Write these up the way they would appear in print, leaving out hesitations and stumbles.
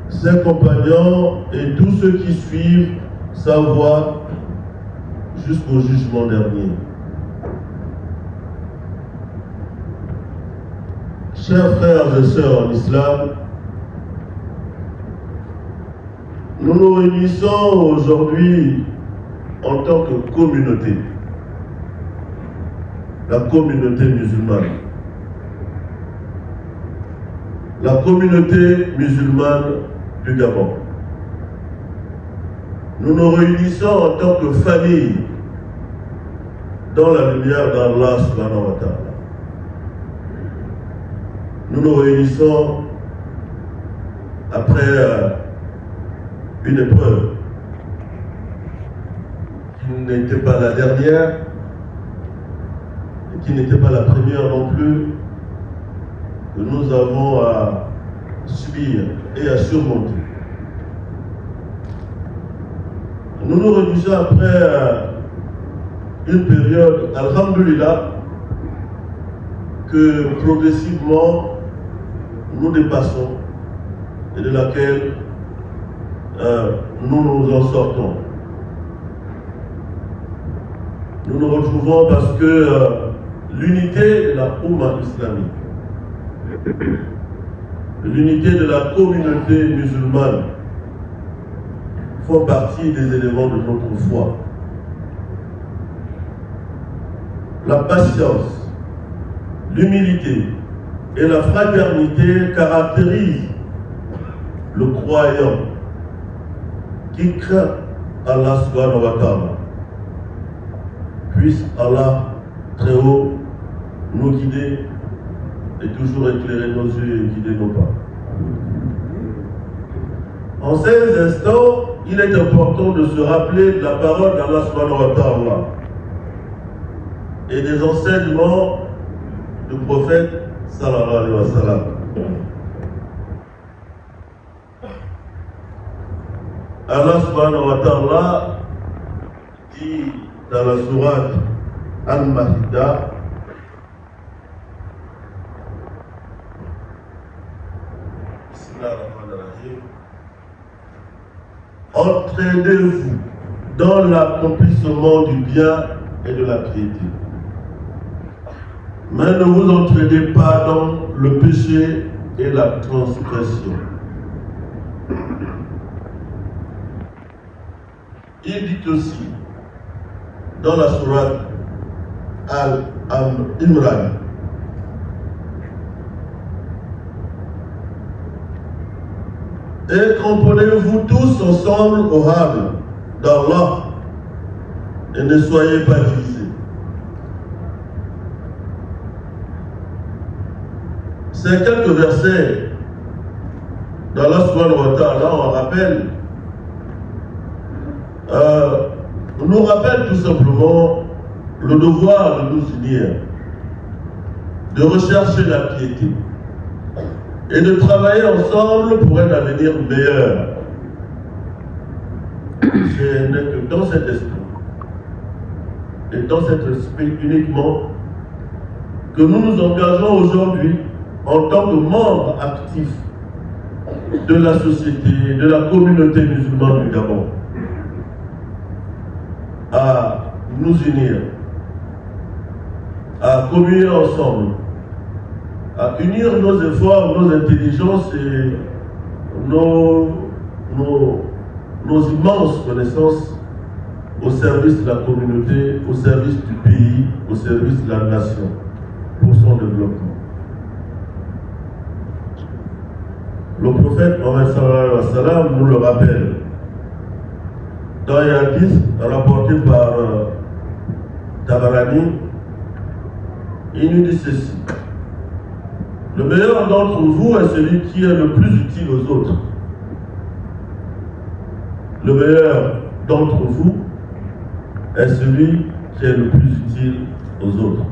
ses compagnons et tous ceux qui suivent sa voie jusqu'au jugement dernier. Chers frères et sœurs en islam, nous nous réunissons aujourd'hui en tant que communauté, la communauté musulmane. La communauté musulmane du Gabon. Nous nous réunissons en tant que famille dans la lumière d'Allah subhanahu wa ta'ala. Nous nous réunissons après une épreuve qui n'était pas la dernière et qui n'était pas la première non plus, que nous avons à subir et à surmonter. Nous nous réunissons après une période, alhamdulillah, que progressivement nous dépassons et de laquelle nous nous en sortons. Nous nous retrouvons parce que l'unité de la Oumma islamique, l'unité de la communauté musulmane font partie des éléments de notre foi. La patience, l'humilité et la fraternité caractérisent le croyant qui craint Allah subhanahu wa ta'ala. Puisse Allah très haut nous guider et toujours éclairer nos yeux et guider nos pas. En ces instants, il est important de se rappeler de la parole d'Allah subhanahu wa ta'ala et des enseignements du prophète sallallahu alayhi wa sallam. Allah subhanahu wa ta'ala dit dans la sourate Al-Ma'idah, entraînez-vous dans l'accomplissement du bien et de la piété. Mais ne vous entraînez pas dans le péché et la transgression. Il dit aussi dans la sourate Al-Imran, et cramponnez-vous tous ensemble au hâble d'Allah et ne soyez pas divisés. Ces quelques versets d'Allah subhanahu wa ta'ala, nous rappellent tout simplement le devoir de nous unir, de rechercher la piété et de travailler ensemble pour un avenir meilleur. Ce n'est que dans cet esprit et dans cet esprit uniquement que nous nous engageons aujourd'hui en tant que membres actifs de la société, de la communauté musulmane du Gabon, à nous unir, à communier ensemble, à unir nos efforts, nos intelligences et nos immenses connaissances au service de la communauté, au service du pays, au service de la nation, pour son développement. Le prophète Mohammed sallallahu alayhi wa sallam nous le rappelle dans un hadith rapporté par Tabarani. Il nous dit ceci: le meilleur d'entre vous est celui qui est le plus utile aux autres. Le meilleur d'entre vous est celui qui est le plus utile aux autres.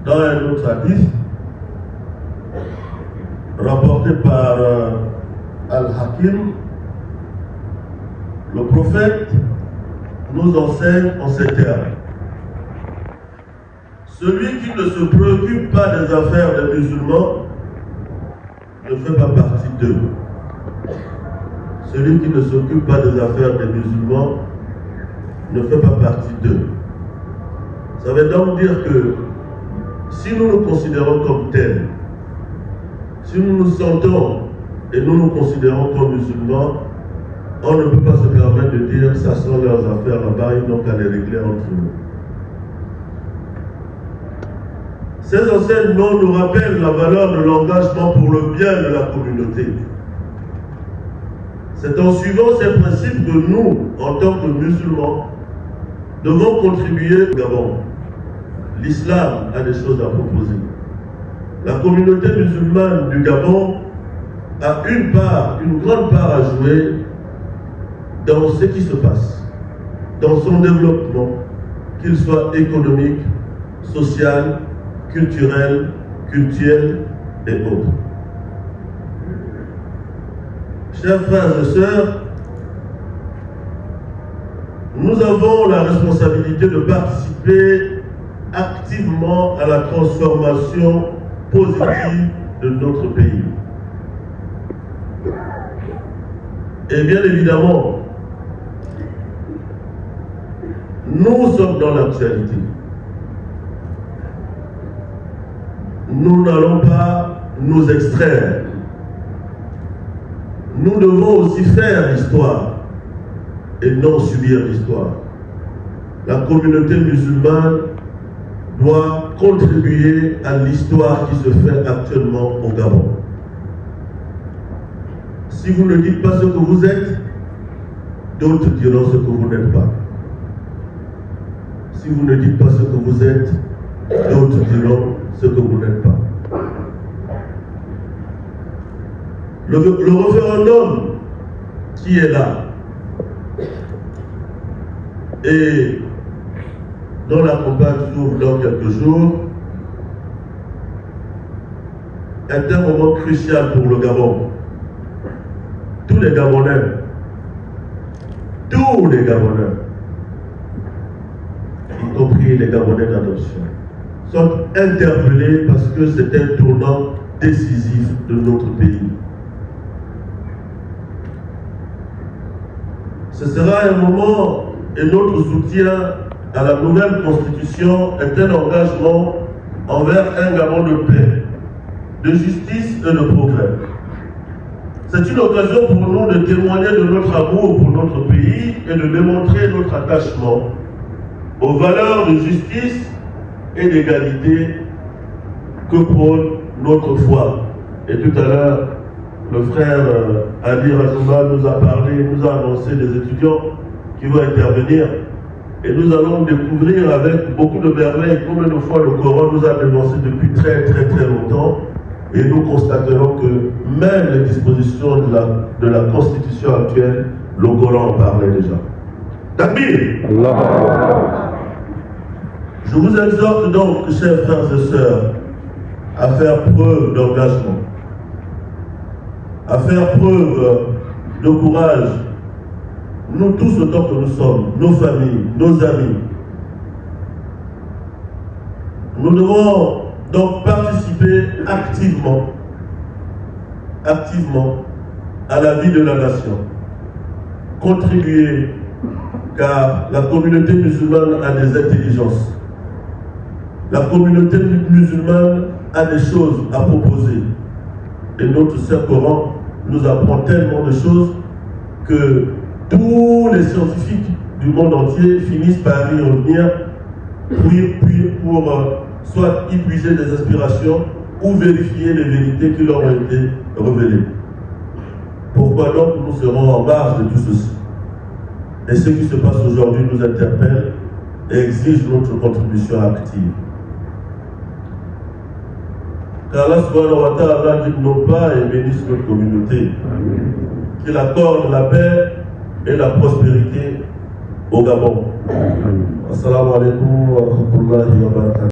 Dans un autre hadith rapporté par Al-Hakim, le prophète nous enseigne en ces termes: celui qui ne se préoccupe pas des affaires des musulmans ne fait pas partie d'eux. Celui qui ne s'occupe pas des affaires des musulmans ne fait pas partie d'eux. Ça veut donc dire que si nous nous considérons comme tels, si nous nous sentons et nous nous considérons comme musulmans, on ne peut pas se permettre de dire ça sont leurs affaires là-bas, ils n'ont qu'à les régler entre nous. Ces enseignements nous rappellent la valeur de l'engagement pour le bien de la communauté. C'est en suivant ces principes que nous, en tant que musulmans, devons contribuer au Gabon. L'islam a des choses à proposer. La communauté musulmane du Gabon a une grande part à jouer dans ce qui se passe, dans son développement, qu'il soit économique, social, culturel, cultuel et autres. Chers frères et sœurs, nous avons la responsabilité de participer activement à la transformation positive de notre pays. Et bien évidemment, nous sommes dans l'actualité. Nous n'allons pas nous extraire. Nous devons aussi faire l'histoire et non subir l'histoire. La communauté musulmane doit contribuer à l'histoire qui se fait actuellement au Gabon. Si vous ne dites pas ce que vous êtes, d'autres diront ce que vous n'êtes pas. Si vous ne dites pas ce que vous êtes, d'autres diront ce que vous n'êtes pas. Le référendum qui est là et dont la campagne s'ouvre dans quelques jours est un moment crucial pour le Gabon. Tous les Gabonais, y compris les Gabonais d'adoption, sont interpellés parce que c'est un tournant décisif de notre pays. Ce sera un moment et notre soutien à la nouvelle constitution est un engagement envers un Gabon de paix, de justice et de progrès. C'est une occasion pour nous de témoigner de notre amour pour notre pays et de démontrer notre attachement aux valeurs de justice et d'égalité que prône notre foi. Et tout à l'heure, le frère Ali Rajouma nous a parlé, nous a annoncé des étudiants qui vont intervenir. Et nous allons découvrir avec beaucoup de merveilles combien de fois le Coran nous a dénoncé depuis très longtemps. Et nous constaterons que même les dispositions de la Constitution actuelle, le Coran en parlait déjà. Takbir! Je vous exhorte donc, chers frères et sœurs, à faire preuve d'engagement, à faire preuve de courage. Nous tous autant que nous sommes, nos familles, nos amis. Nous devons donc participer activement à la vie de la nation. Contribuer, car la communauté musulmane a des intelligences. La communauté musulmane a des choses à proposer. Et notre Saint Coran nous apprend tellement de choses que tous les scientifiques du monde entier finissent par y revenir pour soit y puiser des inspirations ou vérifier les vérités qui leur ont été révélées. Pourquoi donc nous serons en marge de tout ceci? Et ce qui se passe aujourd'hui nous interpelle et exige notre contribution active. Qu'Allah subhanahu wa ta'ala guide nos pas et bénisse notre communauté. Qu'il accorde la paix et la prospérité au Gabon. Assalamu alaikum wa rahmatullahi wa barakatuh.